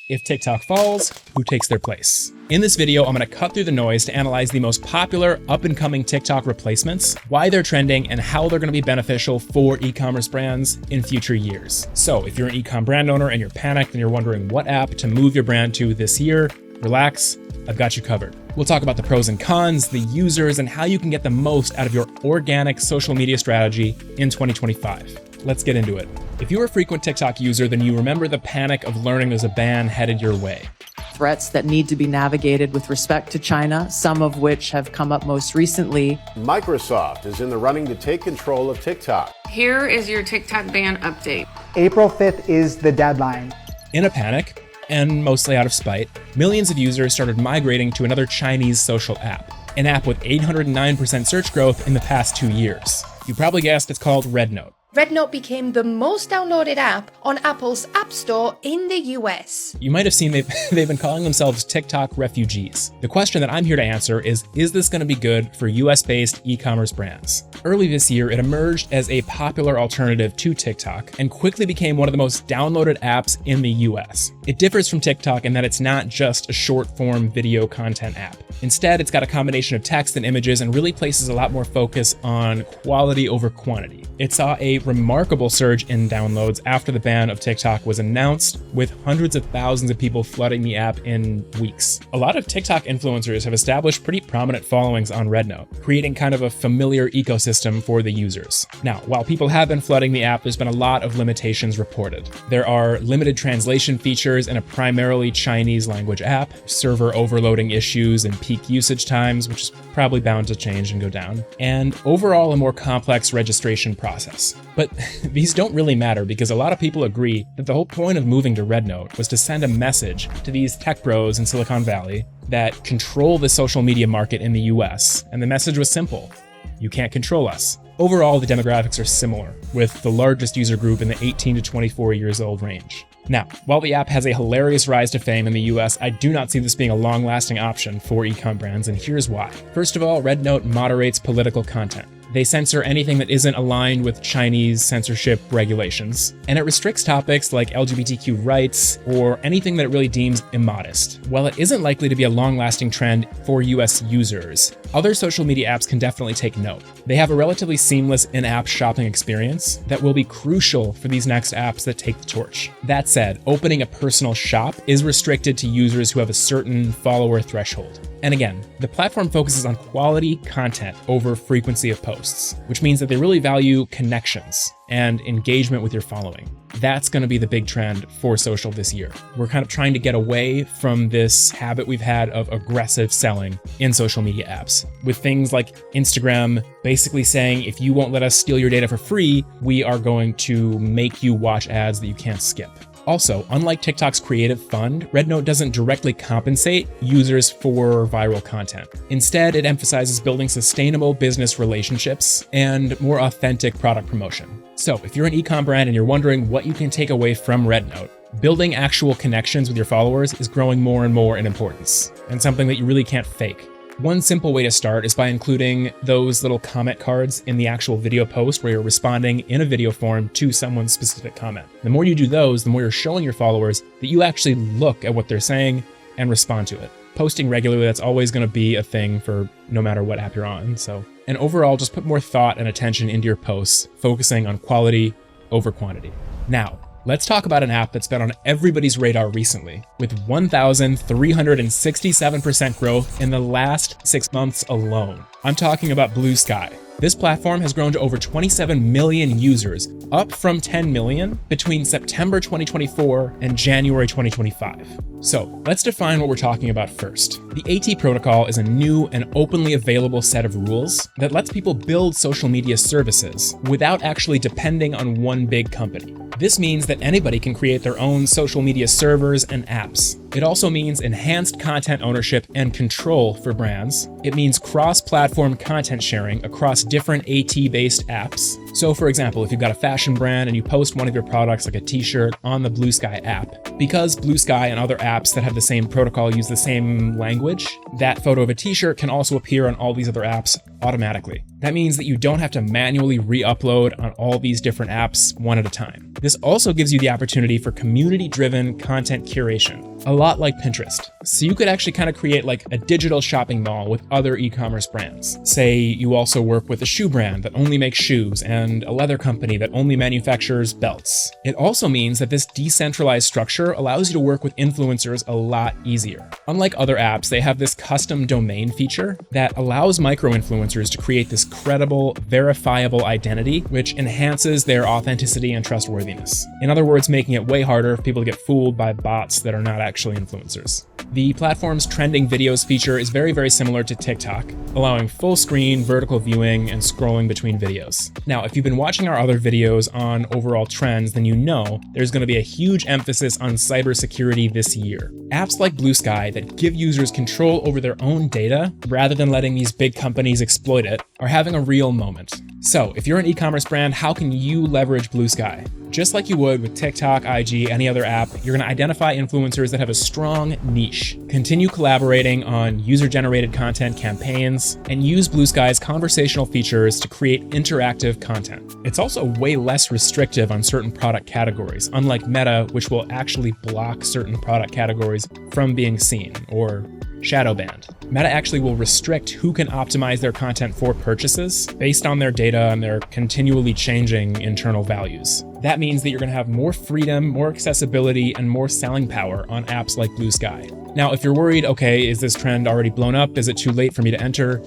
If TikTok falls, who takes their place? In this video, I'm going to cut through the noise to analyze the most popular up-and-coming TikTok replacements, why they're trending, and how they're going to be beneficial for e-commerce brands in future years. So if you're an e-com brand owner and you're panicked and you're wondering what app to move your brand to this year, relax, I've got you covered. We'll talk about the pros and cons, the users, and how you can get the most out of your organic social media strategy in 2025. Let's get into it. If you're a frequent TikTok user, then you remember the panic of learning there's a ban headed your way. Threats that need to be navigated with respect to China, some of which have come up most recently. Microsoft is in the running to take control of TikTok. Here is your TikTok ban update. April 5th is the deadline. In a panic, and mostly out of spite, millions of users started migrating to another Chinese social app, an app with 809% search growth in the past 2 years. You probably guessed it's called Rednote. Rednote became the most downloaded app on Apple's App Store in the US. You might have seen they've been calling themselves TikTok refugees. The question that I'm here to answer is this going to be good for US-based e-commerce brands? Early this year, it emerged as a popular alternative to TikTok and quickly became one of the most downloaded apps in the US. It differs from TikTok in that it's not just a short-form video content app. Instead, it's got a combination of text and images and really places a lot more focus on quality over quantity. It saw a remarkable surge in downloads after the ban of TikTok was announced, with hundreds of thousands of people flooding the app in weeks. A lot of TikTok influencers have established pretty prominent followings on Rednote, creating kind of a familiar ecosystem for the users. Now, while people have been flooding the app, there's been a lot of limitations reported. There are limited translation features in a primarily Chinese language app, server overloading issues and peak usage times, which is probably bound to change and go down, and overall a more complex registration process. But these don't really matter because a lot of people agree that the whole point of moving to Rednote was to send a message to these tech bros in Silicon Valley that control the social media market in the US. And the message was simple: you can't control us. Overall, the demographics are similar, with the largest user group in the 18 to 24 years old range. Now, while the app has a hilarious rise to fame in the US, I do not see this being a long-lasting option for e-com brands, and here's why. First of all, Rednote moderates political content. They censor anything that isn't aligned with Chinese censorship regulations, and it restricts topics like LGBTQ rights or anything that it really deems immodest. While it isn't likely to be a long-lasting trend for US users, other social media apps can definitely take note. They have a relatively seamless in-app shopping experience that will be crucial for these next apps that take the torch. That said, opening a personal shop is restricted to users who have a certain follower threshold. And again, the platform focuses on quality content over frequency of posts, which means that they really value connections and engagement with your following. That's going to be the big trend for social this year. We're kind of trying to get away from this habit we've had of aggressive selling in social media apps, with things like Instagram basically saying, if you won't let us steal your data for free, we are going to make you watch ads that you can't skip. Also, unlike TikTok's creative fund, Rednote doesn't directly compensate users for viral content. Instead, it emphasizes building sustainable business relationships and more authentic product promotion. So, if you're an e-com brand and you're wondering what you can take away from Rednote, building actual connections with your followers is growing more and more in importance, and something that you really can't fake. One simple way to start is by including those little comment cards in the actual video post where you're responding in a video form to someone's specific comment. The more you do those, the more you're showing your followers that you actually look at what they're saying and respond to it. Posting regularly, that's always going to be a thing for no matter what app you're on. And overall, just put more thought and attention into your posts, focusing on quality over quantity. Now, let's talk about an app that's been on everybody's radar recently, with 1,367% growth in the last 6 months alone. I'm talking about Bluesky. This platform has grown to over 27 million users, up from 10 million between September 2024 and January 2025. So let's define what we're talking about first. The AT protocol is a new and openly available set of rules that lets people build social media services without actually depending on one big company. This means that anybody can create their own social media servers and apps. It also means enhanced content ownership and control for brands. It means cross-platform content sharing across different AT-based apps. So for example, if you've got a fashion brand and you post one of your products like a t-shirt on the Bluesky app, because Bluesky and other apps that have the same protocol use the same language, that photo of a t-shirt can also appear on all these other apps automatically. That means that you don't have to manually re-upload on all these different apps one at a time. This also gives you the opportunity for community-driven content curation. a lot like Pinterest. So you could actually kind of create like a digital shopping mall with other e-commerce brands. Say you also work with a shoe brand that only makes shoes and a leather company that only manufactures belts. It also means that this decentralized structure allows you to work with influencers a lot easier. Unlike other apps, they have this custom domain feature that allows micro-influencers to create this credible, verifiable identity, which enhances their authenticity and trustworthiness. In other words, making it way harder for people to get fooled by bots that are not actually influencers. The platform's trending videos feature is very, very similar to TikTok, allowing full screen, vertical viewing, and scrolling between videos. Now, if you've been watching our other videos on overall trends, then you know there's going to be a huge emphasis on cybersecurity this year. Apps like Bluesky that give users control over their own data rather than letting these big companies exploit it are having a real moment. So, if you're an e-commerce brand, how can you leverage Bluesky? Just like you would with TikTok, IG, any other app, you're going to identify influencers that have a strong niche. Continue collaborating on user-generated content campaigns, and use Bluesky's conversational features to create interactive content. It's also way less restrictive on certain product categories, unlike Meta, which will actually block certain product categories from being seen, or shadow banned. Meta actually will restrict who can optimize their content for purchases based on their data and their continually changing internal values. That means that you're going to have more freedom, more accessibility, and more selling power on apps like Bluesky. Now, if you're worried, okay, is this trend already blown up? Is it too late for me to enter?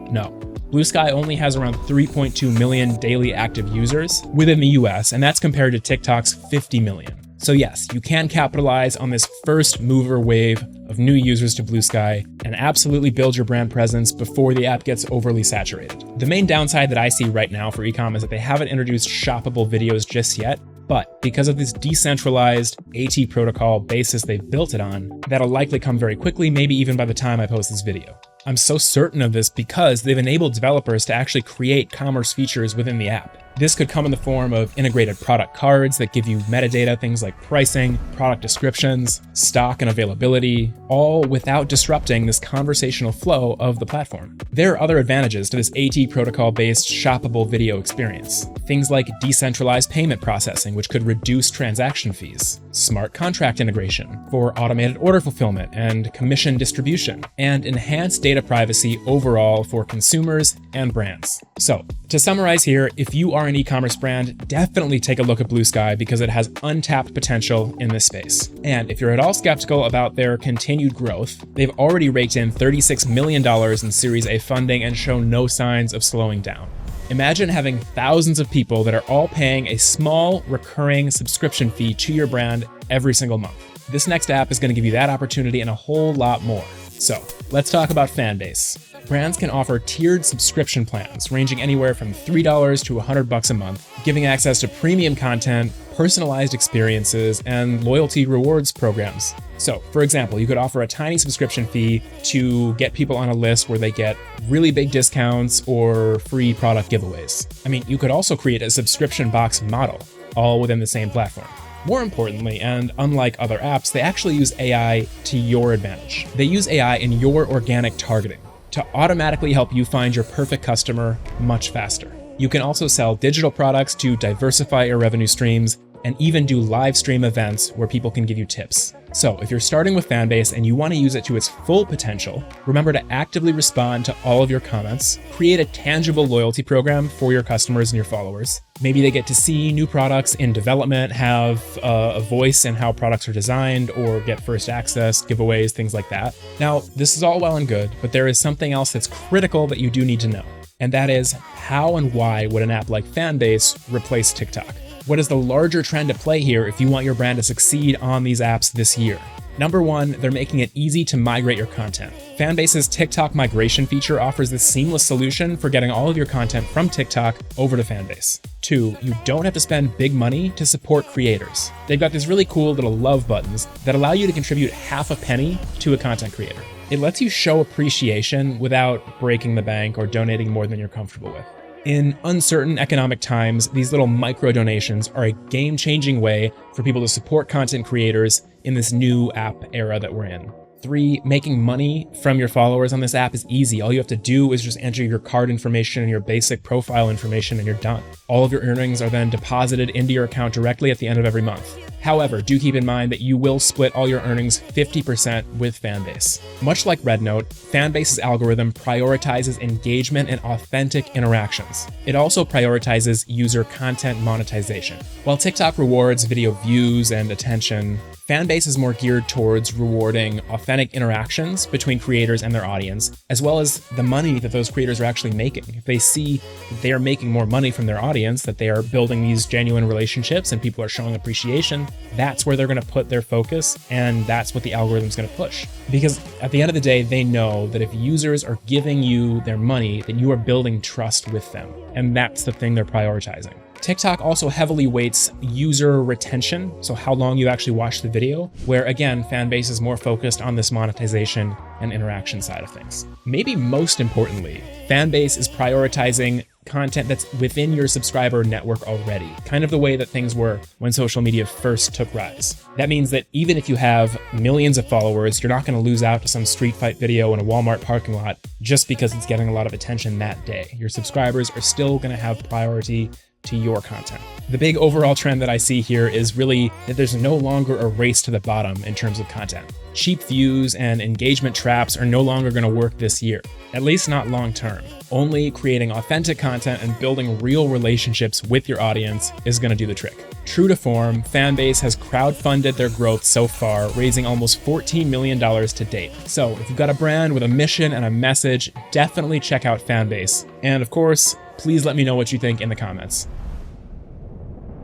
No. Bluesky only has around 3.2 million daily active users within the US, and that's compared to TikTok's 50 million. So yes, you can capitalize on this first mover wave of new users to Bluesky and absolutely build your brand presence before the app gets overly saturated. The main downside that I see right now for e-com is that they haven't introduced shoppable videos just yet, but because of this decentralized AT protocol basis they've built it on, that'll likely come very quickly, maybe even by the time I post this video. I'm so certain of this because they've enabled developers to actually create commerce features within the app. This could come in the form of integrated product cards that give you metadata, things like pricing, product descriptions, stock and availability, all without disrupting this conversational flow of the platform. There are other advantages to this AT protocol-based shoppable video experience. Things like decentralized payment processing, which could reduce transaction fees, smart contract integration for automated order fulfillment and commission distribution, and enhanced data privacy overall for consumers and brands. So, to summarize here, if you are an e-commerce brand, definitely take a look at Bluesky because it has untapped potential in this space. And if you're at all skeptical about their continued growth, they've already raked in $36 million in Series A funding and show no signs of slowing down. Imagine having thousands of people that are all paying a small recurring subscription fee to your brand every single month. This next app is going to give you that opportunity and a whole lot more. So let's talk about Fanbase. Brands can offer tiered subscription plans ranging anywhere from $3 to $100 a month, giving access to premium content, personalized experiences, and loyalty rewards programs. So, for example, you could offer a tiny subscription fee to get people on a list where they get really big discounts or free product giveaways. I mean, you could also create a subscription box model, all within the same platform. More importantly, and unlike other apps, they actually use AI to your advantage. They use AI in your organic targeting to automatically help you find your perfect customer much faster. You can also sell digital products to diversify your revenue streams and even do live stream events where people can give you tips. So if you're starting with Fanbase and you want to use it to its full potential, remember to actively respond to all of your comments, create a tangible loyalty program for your customers and your followers. Maybe they get to see new products in development, have a voice in how products are designed, or get first access, giveaways, things like that. Now, this is all well and good, but there is something else that's critical that you do need to know. And that is, how and why would an app like Fanbase replace TikTok? What is the larger trend at play here if you want your brand to succeed on these apps this year? Number one, they're making it easy to migrate your content. Fanbase's TikTok migration feature offers this seamless solution for getting all of your content from TikTok over to Fanbase. Two, you don't have to spend big money to support creators. They've got these really cool little love buttons that allow you to contribute half a penny to a content creator. It lets you show appreciation without breaking the bank or donating more than you're comfortable with. In uncertain economic times, these little micro donations are a game-changing way for people to support content creators in this new app era that we're in. Three, making money from your followers on this app is easy. All you have to do is just enter your card information and your basic profile information and you're done. All of your earnings are then deposited into your account directly at the end of every month. However, do keep in mind that you will split all your earnings 50% with Fanbase. Much like Rednote, Fanbase's algorithm prioritizes engagement and authentic interactions. It also prioritizes user content monetization. While TikTok rewards video views and attention, Fanbase is more geared towards rewarding authentic interactions between creators and their audience, as well as the money that those creators are actually making. If they see that they are making more money from their audience, that they are building these genuine relationships and people are showing appreciation, that's where they're going to put their focus, and that's what the algorithm's going to push. Because at the end of the day, they know that if users are giving you their money, then you are building trust with them, and that's the thing they're prioritizing. TikTok also heavily weights user retention, so how long you actually watch the video, where again, Fanbase is more focused on this monetization and interaction side of things. Maybe most importantly, Fanbase is prioritizing content that's within your subscriber network already, kind of the way that things were when social media first took rise. That means that even if you have millions of followers, you're not going to lose out to some street fight video in a Walmart parking lot just because it's getting a lot of attention that day. Your subscribers are still going to have priority to your content. The big overall trend that I see here is really that there's no longer a race to the bottom in terms of content. Cheap views and engagement traps are no longer going to work this year, at least not long term. Only creating authentic content and building real relationships with your audience is going to do the trick. True to form, Fanbase has crowdfunded their growth so far, raising almost $14 million to date. So if you've got a brand with a mission and a message, definitely check out Fanbase. And of course, please let me know what you think in the comments.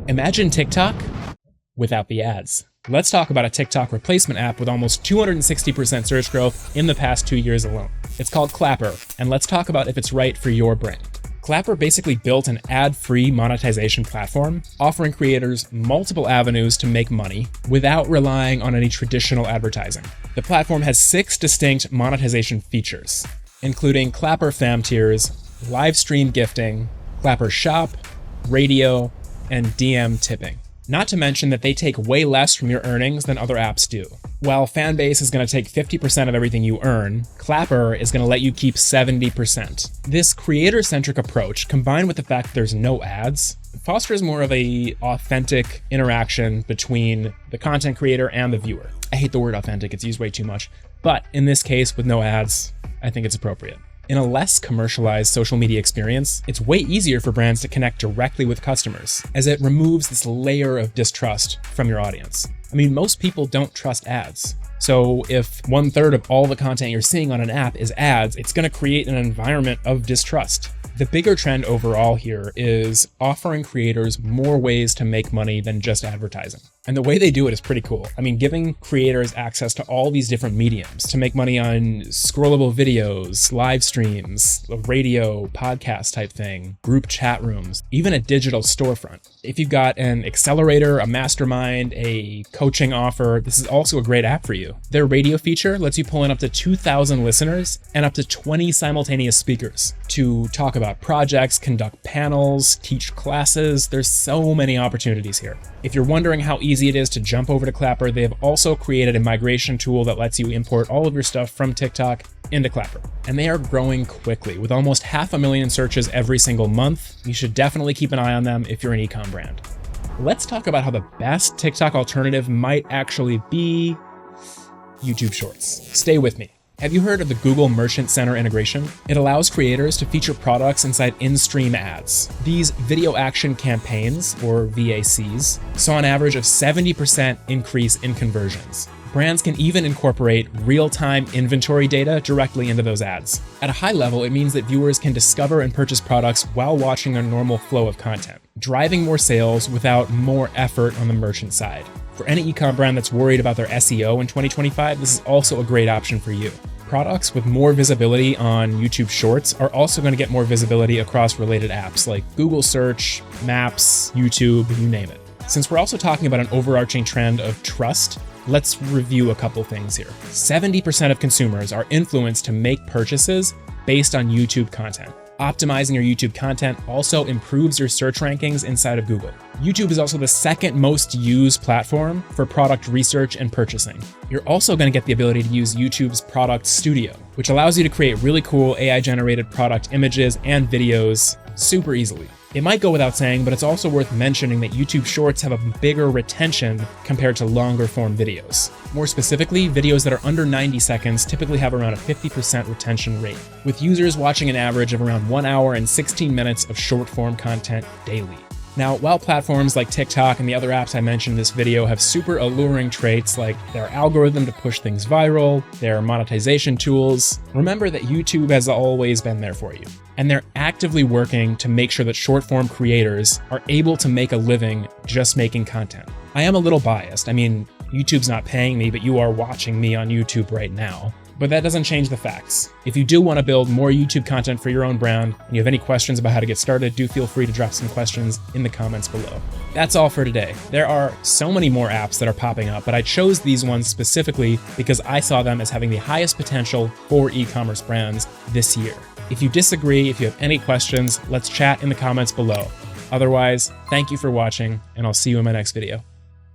Imagine TikTok without the ads. Let's talk about a TikTok replacement app with almost 260% search growth in the past 2 years alone. It's called Clapper, and let's talk about if it's right for your brand. Clapper basically built an ad-free monetization platform, offering creators multiple avenues to make money without relying on any traditional advertising. The platform has 6 distinct monetization features, including Clapper Fam tiers, live stream gifting, Clapper Shop, radio, and DM tipping. Not to mention that they take way less from your earnings than other apps do. While Fanbase is going to take 50% of everything you earn, Clapper is going to let you keep 70%. This creator-centric approach, combined with the fact that there's no ads, fosters more of a authentic interaction between the content creator and the viewer. I hate the word authentic, it's used way too much, but in this case with no ads, I think it's appropriate. In a less commercialized social media experience, it's way easier for brands to connect directly with customers, as it removes this layer of distrust from your audience. I mean, most people don't trust ads. So if 1/3 of all the content you're seeing on an app is ads, it's going to create an environment of distrust. The bigger trend overall here is offering creators more ways to make money than just advertising. And the way they do it is pretty cool. I mean, giving creators access to all these different mediums to make money on scrollable videos, live streams, a radio, podcast type thing, group chat rooms, even a digital storefront. If you've got an accelerator, a mastermind, a coaching offer, this is also a great app for you. Their radio feature lets you pull in up to 2,000 listeners and up to 20 simultaneous speakers to talk about projects, conduct panels, teach classes. There's so many opportunities here. If you're wondering how easy it is to jump over to Clapper, they have also created a migration tool that lets you import all of your stuff from TikTok into Clapper. And they are growing quickly with almost 500,000 searches every single month. You should definitely keep an eye on them if you're an e-com brand. Let's talk about how the best TikTok alternative might actually be YouTube Shorts. Stay with me. Have you heard of the Google Merchant Center integration? It allows creators to feature products inside in-stream ads. These video action campaigns, or VACs, saw an average of 70% increase in conversions. Brands can even incorporate real-time inventory data directly into those ads. At a high level, it means that viewers can discover and purchase products while watching their normal flow of content, driving more sales without more effort on the merchant side. For any e-com brand that's worried about their SEO in 2025, this is also a great option for you. Products with more visibility on YouTube Shorts are also going to get more visibility across related apps like Google Search, Maps, YouTube, you name it. Since we're also talking about an overarching trend of trust, let's review a couple things here. 70% of consumers are influenced to make purchases based on YouTube content. Optimizing your YouTube content also improves your search rankings inside of Google. YouTube is also the second most used platform for product research and purchasing. You're also going to get the ability to use YouTube's Product Studio, which allows you to create really cool AI-generated product images and videos super easily. It might go without saying, but it's also worth mentioning that YouTube Shorts have a bigger retention compared to longer form videos. More specifically, videos that are under 90 seconds typically have around a 50% retention rate, with users watching an average of around 1 hour and 16 minutes of short form content daily. Now, while platforms like TikTok and the other apps I mentioned in this video have super alluring traits like their algorithm to push things viral, their monetization tools, remember that YouTube has always been there for you. And they're actively working to make sure that short-form creators are able to make a living just making content. I am a little biased. I mean, YouTube's not paying me, but you are watching me on YouTube right now. But that doesn't change the facts. If you do want to build more YouTube content for your own brand, and you have any questions about how to get started, do feel free to drop some questions in the comments below. That's all for today. There are so many more apps that are popping up, but I chose these ones specifically because I saw them as having the highest potential for e-commerce brands this year. If you disagree, if you have any questions, let's chat in the comments below. Otherwise, thank you for watching, and I'll see you in my next video.